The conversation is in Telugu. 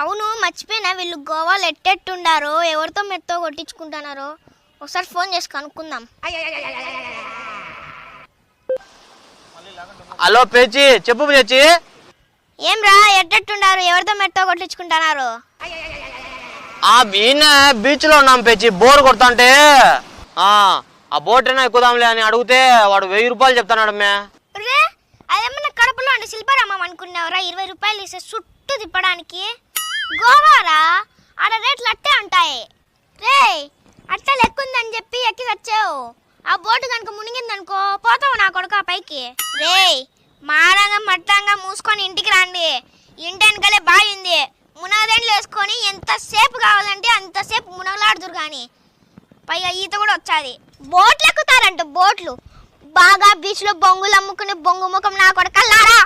అవును మర్చిపోయినా వీళ్ళు గోవాలో ఎట్టెట్టుండారో ఎవరితో మెత్తో కొట్టించుకుంటున్నారో ఒకసారి ఫోన్ చేసి కనుక్కుందాం. హలో పేచి చెప్పు పేచి. ఏం రా ఎట్టెట్టుండారు ఎవరితో మెత్తో కొట్టించుకుంటున్నారు? ఈయన బీచ్ లో ఉన్నాం పేచి, బోర్ కొడతాంటే ఆ బోట్ అయినా ఎక్కుదాంలే అని అడిగితే వాడు 1000 రూపాయలు చెప్తాడు. రే అదేమన్నా కడపలో అంటే శిల్పారామం అనుకున్నావురా? 20 రూపాయలు ఇస్తే చుట్టూ తిప్పడానికి. గోవారా ఆడ రేట్లు అట్టే ఉంటాయి. రే అట్లా లెక్కుందని చెప్పి ఎక్కి వచ్చావు, ఆ బోటు కనుక మునిగిందనుకో పోతావు నా కొడుకు పైకి. రే మారంగా మట్టంగా మూసుకొని ఇంటికి రండి, ఇంటి వెనకలే బావి ఉంది, మునగదండ్లు వేసుకొని ఎంతసేపు కావాలంటే అంతసేపు మునగలాడుదురు కానీ పైగా ఈత కూడా వచ్చాది. బోట్లు ఎక్కుతారంట, బోట్లు బాగా బీచ్లో బొంగులు అమ్ముకుని బొంగు ముఖం నా కొడుకల్లారా.